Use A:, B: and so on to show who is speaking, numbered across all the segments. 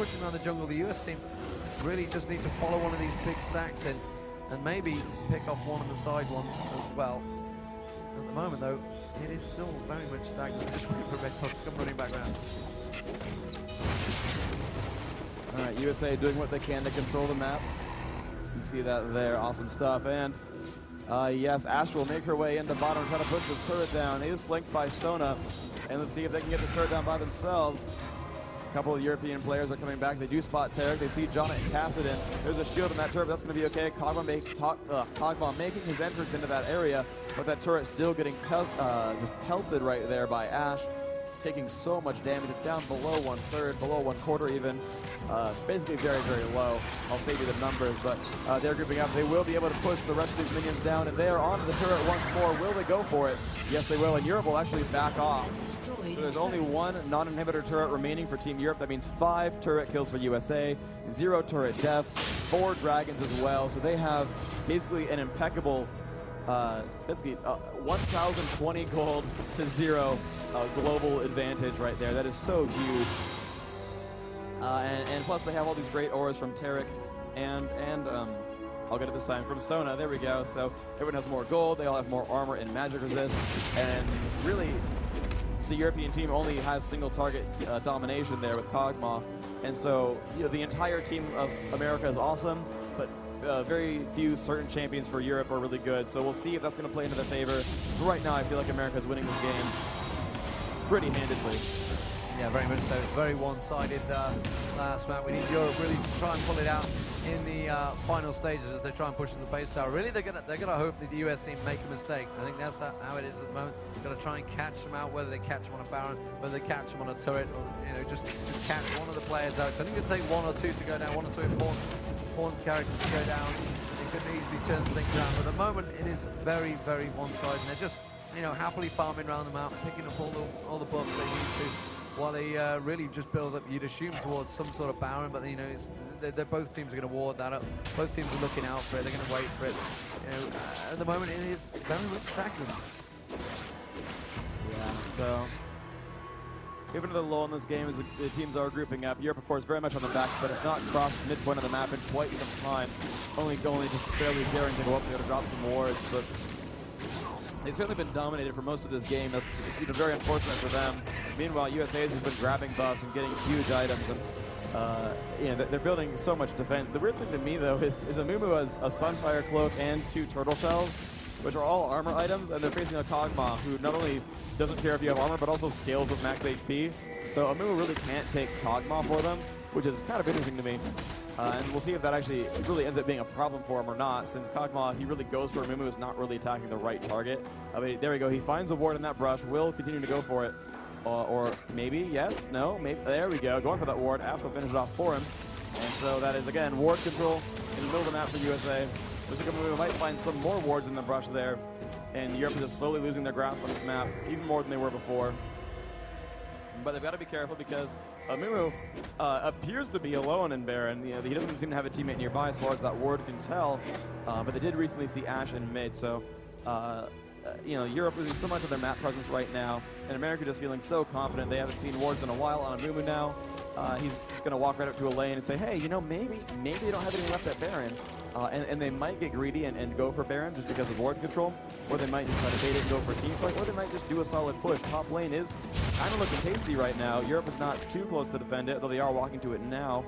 A: pushing around the jungle. The US team really just need to follow one of these big stacks in and maybe pick off one of the side ones as well. At the moment, though, it is still very much stagnant. Just waiting for Red Puff to come running back around.
B: All right, USA doing what they can to control the map. You see that there, awesome stuff. And yes, Ash will make her way into bottom, try to push this turret down. He is flanked by Sona, and let's see if they can get this turret down by themselves. A couple of European players are coming back. They do spot Tarek. They see Jonnet and Kassadin. There's a shield on that turret, but that's going to be okay. Kog'Maw making his entrance into that area, but that turret still getting pelted right there by Ash, taking so much damage. It's down below 1/3, below 1/4 even. Basically very, very low. I'll save you the numbers, but they're grouping up. They will be able to push the rest of these minions down, and they are onto the turret once more. Will they go for it? Yes, they will, and Europe will actually back off. So there's only one non-inhibitor turret remaining for Team Europe. That means 5 turret kills for USA, 0 turret deaths, 4 dragons as well. So they have basically an impeccable, 1,020 gold to 0 global advantage right there. That is so huge. And plus they have all these great auras from Tarek and I'll get it this time, from Sona. There we go. So everyone has more gold. They all have more armor and magic resist. And really, the European team only has single target domination there with Kog'Maw. And so, you know, the entire team of America is awesome, but very few certain champions for Europe are really good. So we'll see if that's going to play into their favor. But right now, I feel like America is winning this game pretty handedly.
A: Yeah, very much so. It's very one-sided last map. We need Europe really to try and pull it out in the final stages as they try and push to the base tower. Really, they're gonna hope that the US team make a mistake. I think that's how it is at the moment. They're gonna try and catch them out, whether they catch them on a Baron, whether they catch them on a turret, or just catch one of the players out. So I think it'll take 1 or 2 to go down, 1 or 2 important characters to go down. They could easily turn things around. But at the moment, it is very, very one-sided. And they're just happily farming around the map, picking up all the buffs they need to, while they really just build up, you'd assume, towards some sort of Baron, but they're both teams are going to ward that up. Both teams are looking out for it. They're going to wait for it. At the moment, it is very much stagnant.
B: Yeah, so even though the lull in this game is the teams are grouping up. Europe, of course, very much on the back, but it's not crossed midpoint of the map in quite some time. Only just barely daring to go up there to drop some wards, but they've certainly been dominated for most of this game. That's very unfortunate for them. Meanwhile, USA has just been grabbing buffs and getting huge items, and they're building so much defense. The weird thing to me, though, is Amumu has a Sunfire Cloak and 2 Turtle Shells, which are all armor items, and they're facing a Kog'Maw, who not only doesn't care if you have armor, but also scales with max HP. So Amumu really can't take Kog'Maw for them, which is kind of interesting to me. And we'll see if that actually really ends up being a problem for him or not, since Kog'Maw, he really goes for Amumu, is not really attacking the right target. There we go. He finds a ward in that brush, will continue to go for it. Or maybe, yes, no, maybe. There we go. Going for that ward. Ash will finish it off for him. And so that is, again, ward control in the middle of the map for USA. Looks like we might find some more wards in the brush there. And Europe is just slowly losing their grasp on this map, even more than they were before. But they've got to be careful because Amumu appears to be alone in Baron. He doesn't seem to have a teammate nearby as far as that ward can tell. But they did recently see Ash in mid, so Europe losing so much of their map presence right now, and America just feeling so confident. They haven't seen wards in a while on Amumu now. He's just going to walk right up to a lane and say, hey, maybe they don't have anything left at Baron. And they might get greedy and go for Baron just because of ward control, or they might just try to bait it and go for a team fight, or they might just do a solid push. Top lane is kind of looking tasty right now. Europe is not too close to defend it, though they are walking to it now.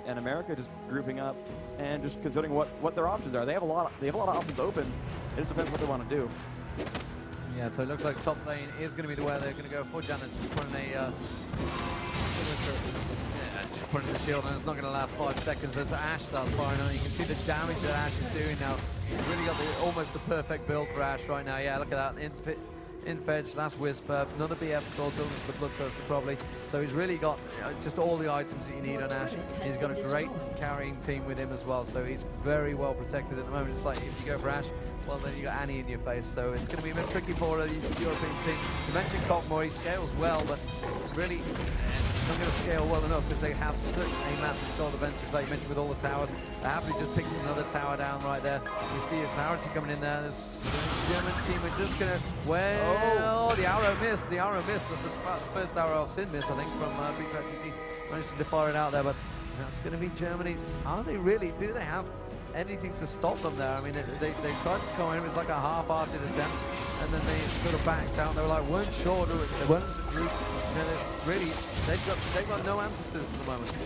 B: And America just grouping up and just considering what their options are. They have a lot of options open. It just depends what they want to do.
A: Yeah, so it looks like top lane is going to be the way they're going to go for. Janet just putting just putting the shield, and it's not going to last 5 seconds as Ash starts firing on. You can see the damage that Ash is doing now. He's really got almost the perfect build for Ash right now. Yeah, look at that. Infedge, last Whisper, another BF sword, building for the Bloodthirster probably. So he's really got just all the items that you need on Ash. He's got a great carrying team with him as well, so he's very well protected at the moment. It's like if you go for Ash, well then you got Annie in your face, so it's going to be a bit tricky for the European team. You mentioned Kog'Maw, he scales well, but really not going to scale well enough because they have such a massive gold advantage, like you mentioned with all the towers. They happily just picked another tower down right there. You see a Clarity coming in there. This German team are just going to, the arrow missed. The arrow missed. That's the first arrow of Sin miss, I think, from WCG. managed to fire it out there, but that's going to be Germany. Are they really? Do they have anything to stop them there? I mean, they tried to come in. It was like a half-hearted attempt, and then they sort of backed out. They were like, weren't sure. They weren't as a group. You know, they've got no answer to this at the moment.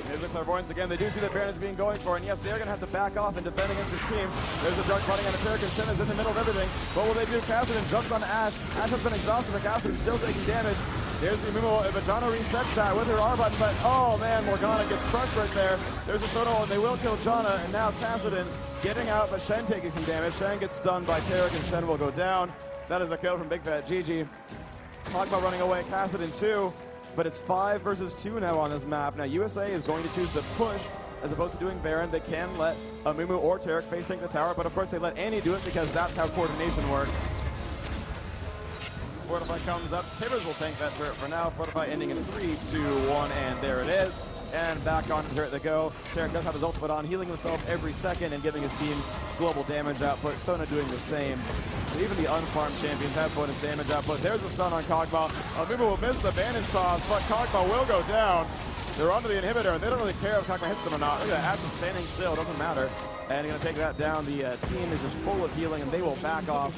B: There's the clairvoyance again. They do see that Baron is being going for, and yes, they are going to have to back off and defend against this team. There's a drunk fighting on a Tarek, and Shen is in the middle of everything. What will they do? Cassidy jumps on Ash. Ash has been exhausted, but Cassidy still taking damage. There's the Mumo. Vajana resets that with her R button, but oh man, Morgana gets crushed right there. There's a Sono, and they will kill Jana, and now Cassidy getting out, but Shen taking some damage. Shen gets stunned by Tarek, and Shen will go down. That is a kill from Big Fat GG. Kog'Maw running away, Cassidy too. But it's 5 versus 2 now on this map. Now USA is going to choose to push as opposed to doing Baron. They can let Mumu or Tarek face tank the tower, but of course they let Annie do it because that's how coordination works. Fortify comes up. Tibbers will tank that turret for now. Fortify ending in 3, 2, 1, and there it is. And back on the turret they go. Tarek does have his ultimate on, healing himself every second and giving his team global damage output. Sona doing the same. So even the unfarmed champions have bonus damage output. There's a stun on Kog'Maw. Mumu will miss the bandage toss, but Kog'Maw will go down. They're onto the inhibitor, and they don't really care if Kog'Maw hits them or not. Look at that, Ash is standing still, doesn't matter. And going to take that down. The team is just full of healing, and they will back off.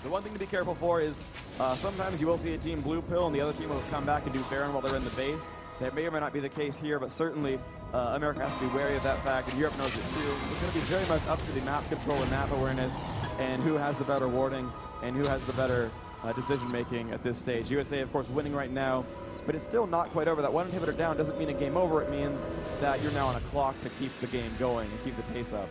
B: The one thing to be careful for is sometimes you will see a team blue pill, and the other team will just come back and do Baron while they're in the base. That may or may not be the case here, but certainly America has to be wary of that fact, and Europe knows it too. It's going to be very much up to the map control and map awareness, and who has the better warding, and who has the better decision-making at this stage. USA, of course, winning right now, but it's still not quite over. That one inhibitor down doesn't mean a game over. It means that you're now on a clock to keep the game going and keep the pace up.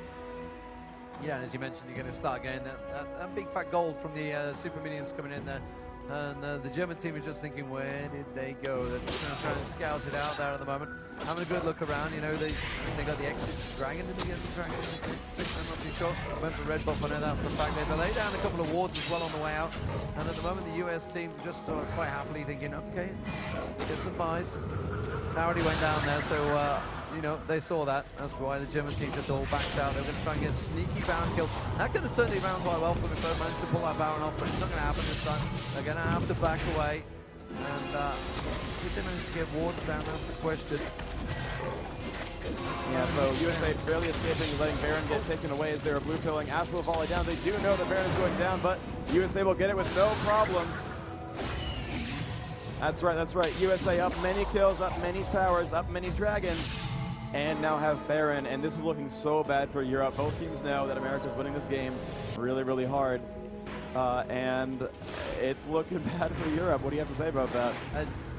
A: Yeah, and as you mentioned, you're going to start getting that big fat gold from the Super Minions coming in there. And the German team is just thinking, where did they go? They're just going to try and scout it out there at the moment. Having a good look around, you know, I think they got the exit dragon. Did they get the dragon? I'm not too sure. Went for red buff, I know that for a fact. They laid down a couple of wards as well on the way out. And at the moment, the US team just sort of quite happily thinking, okay, just get some buys. Already went down there, so you know, they saw that. That's why the German team just all backed out. They were going to try and get a sneaky Baron kill. That could have turned it around quite well for them if they managed to pull that Baron off, but it's not going to happen this time. They're going to have to back away. And if they manage to get wards down, that's the question.
B: Yeah, so USA barely escaping, letting Baron get taken away as they're blue pilling. Ash will volley down. They do know that Baron is going down, but USA will get it with no problems. That's right, that's right. USA up many kills, up many towers, up many dragons, and now have Baron, and this is looking so bad for Europe. Both teams know that America's winning this game really, really hard, and it's looking bad for Europe. What do you have to say about that?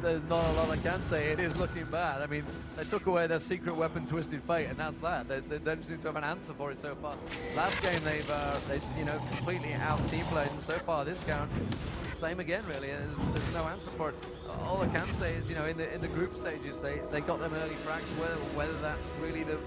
A: There's not a lot I can say. It is looking bad. I mean, they took away their secret weapon, Twisted Fate, and that's that. They don't seem to have an answer for it so far. Last game, they you know, completely out-team played, and so far this count, same again, really. There's no answer for it. All I can say is, you know, in the group stages, they got them early frags. Whether that's really the,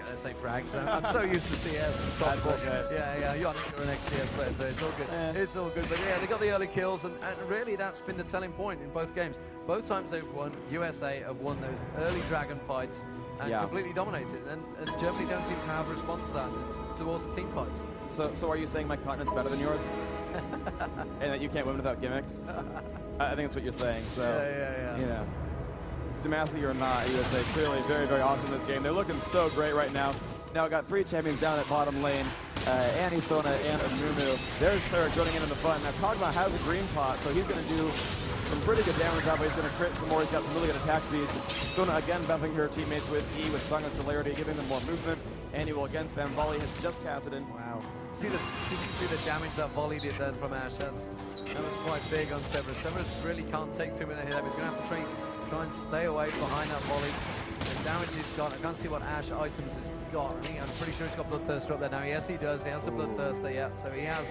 A: I say frags. I'm so used to CS.
B: That's okay.
A: Yeah, you're an ex-CS player, so it's all good.
B: Yeah.
A: It's all good. But yeah, they got the early kills, and really that's been the telling point in both games. Both times they've won, USA have won those early dragon fights and completely dominated. And Germany don't seem to have a response to that towards the team fights.
B: So are you saying my continent's better than yours? And that you can't win without gimmicks? I think that's what you're saying. So,
A: yeah.
B: You know, Demacy or not, USA clearly very, very awesome in this game. They're looking so great right now. Now we've got 3 champions down at bottom lane. Annie, Sona, and Mumu. There's Cleric joining in the fun. Now Kog'Maw has a green pot, so he's going to do some pretty good damage out, but he's going to crit some more. He's got some really good attack speed. Sona again buffing her teammates with E with Song of Celerity, giving them more movement. Annie will again spam volley, hits just Cassidy.
A: Wow. Did you see the damage that volley did then from Ash? That was quite big on Severus. Severus really can't take too many hits. He's going to have to try and stay away behind that volley. The damage he's got, I can't see what Ash items he's got. I'm pretty sure he's got Bloodthirster up there now. Yes, he does. He has the Bloodthirster, yeah. So he has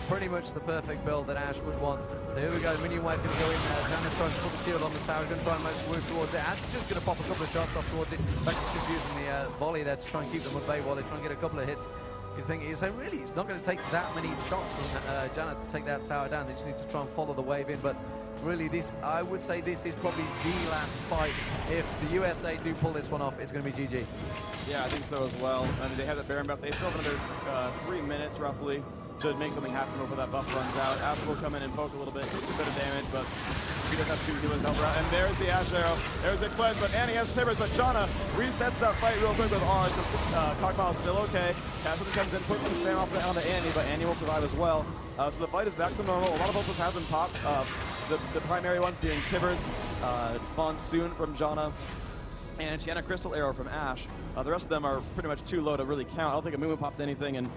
A: pretty much the perfect build that Ash would want. So here we go. Minion wave going to go in there. Janet tries to put the shield on the tower. He's going to try and move towards it. Ash is just going to pop a couple of shots off towards it. In fact, he's just using the volley there to try and keep them at bay while they try and get a couple of hits. You say, really, it's not going to take that many shots from Janet to take that tower down. They just need to try and follow the wave in. But really, I would say this is probably the last fight. If the USA do pull this one off, it's going to be GG.
B: Yeah, I think so as well. I mean, they have that Baron buff. They still have another 3 minutes, roughly. to make something happen before that buff runs out. Ash will come in and poke a little bit, takes a bit of damage, but he does have two healers help out. And there's the Ash arrow. There's a cleanse, but Annie has Tibbers, but Jana resets that fight real quick with R, so Cogmile is still okay. Cassidy comes in, puts some spam off onto Annie, but Annie will survive as well. So the fight is back to normal. A lot of ults have been popped. The primary ones being Tibbers, Monsoon from Jana, and Tiana Crystal Arrow from Ash. The rest of them are pretty much too low to really count. I don't think Amumu popped anything, and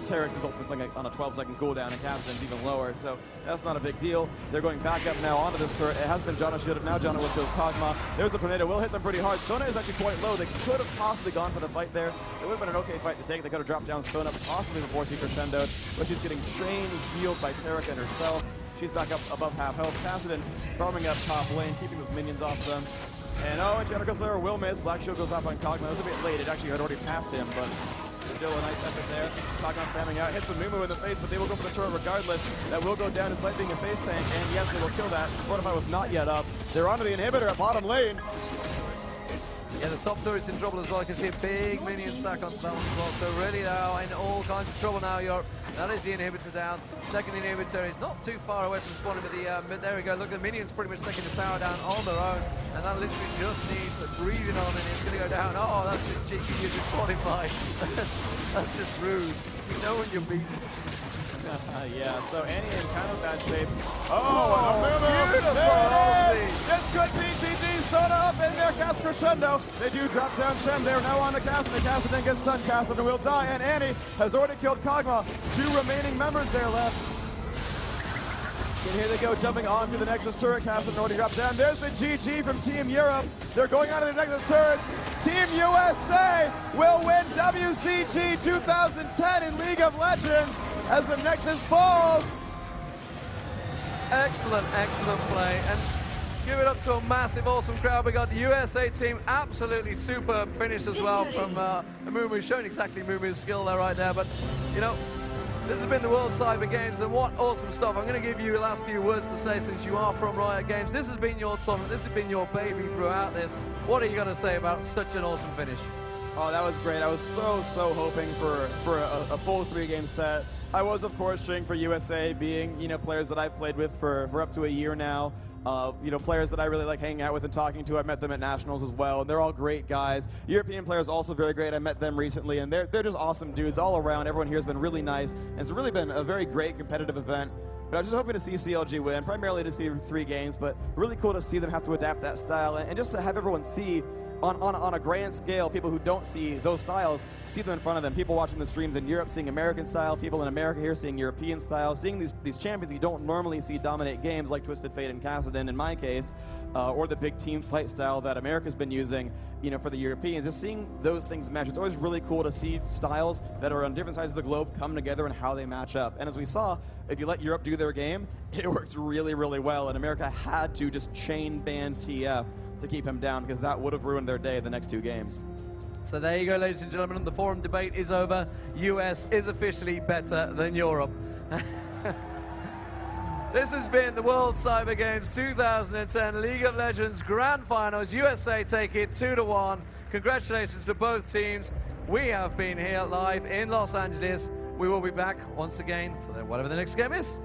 B: Terex's ultimate's like on a 12-second cooldown, and Cassidy's even lower, so that's not a big deal. They're going back up now onto this turret. It has been Jana shielded. Now Jana will shield Kog'Maw. There's a tornado. Will hit them pretty hard. Sona is actually quite low. They could have possibly gone for the fight there. It would have been an okay fight to take. They could have dropped down Sona possibly before she crescendoed, but she's getting chain healed by Terek and herself. She's back up above half health. Cassidy farming up top lane, keeping those minions off them. And and Tiana Slayer will miss. Black Shield goes off on Kog'Maw. It was a bit late. It actually had already passed him, but still a nice effort there. Kog'Maw spamming out. Hits a Mumu in the face, but they will go for the turret regardless. That will go down despite being a face tank, and yes, they will kill that. Fortify was not yet up. They're onto the inhibitor at bottom lane.
A: Yeah, the top turret's in trouble as well. I can see a big minion stack on Salmon as well. So really now in all kinds of trouble now, Europe. That is the inhibitor down. Second inhibitor is not too far away from spawning, but there we go. Look, the minions pretty much taking the tower down on their own. And that literally just needs a breathing on, and it's going to go down. Oh, that's just cheeky using Fortify. That's just rude. You know when you're beaten.
B: Yeah, so Annie in kind of bad shape.
A: Beautiful ulti.
B: Just good PGG, Sona up in there, cast Crescendo. They do drop down Shem. They're now on the Cassidy. Cassidy gets stunned. Cassidy will die, and Annie has already killed Kog'Maw. Two remaining members there left. And here they go, jumping onto the Nexus turret. Cassidy already dropped down. There's the GG from Team Europe. They're going onto the Nexus turrets. Team USA will win WCG 2010 in League of Legends as the Nexus falls.
A: Excellent, excellent play. And give it up to a massive, awesome crowd. We got the USA team, absolutely superb finish as well from Amumu, showing exactly Mumu's skill there right there. But, you know, this has been the World Cyber Games, and what awesome stuff. I'm going to give you the last few words to say since you are from Riot Games. This has been your tournament. This has been your baby throughout this. What are you going to say about such an awesome finish?
B: Oh, that was great. I was so hoping for a full 3-game set. I was, of course, cheering for USA, being, you know, players that I've played with for up to a year now. You know, players that I really like hanging out with and talking to. I met them at Nationals as well, and they're all great guys. European players also very great. I met them recently, and they're just awesome dudes all around. Everyone here has been really nice, and it's really been a very great competitive event. But I was just hoping to see CLG win, primarily to see 3 games, but really cool to see them have to adapt that style, and just to have everyone see on a grand scale, people who don't see those styles, see them in front of them. People watching the streams in Europe seeing American style, people in America here seeing European style, seeing these champions you don't normally see dominate games like Twisted Fate and Kassadin in my case, or the big team fight style that America's been using, you know, for the Europeans. Just seeing those things match. It's always really cool to see styles that are on different sides of the globe come together and how they match up. And as we saw, if you let Europe do their game, it works really, really well. And America had to just chain ban TF to keep him down, because that would have ruined their day the next 2 games.
A: So there you go, ladies and gentlemen. The forum debate is over. US is officially better than Europe. This has been the World Cyber Games 2010 League of Legends Grand Finals. USA take it 2-1. Congratulations to both teams. We have been here live in Los Angeles. We will be back once again for whatever the next game is.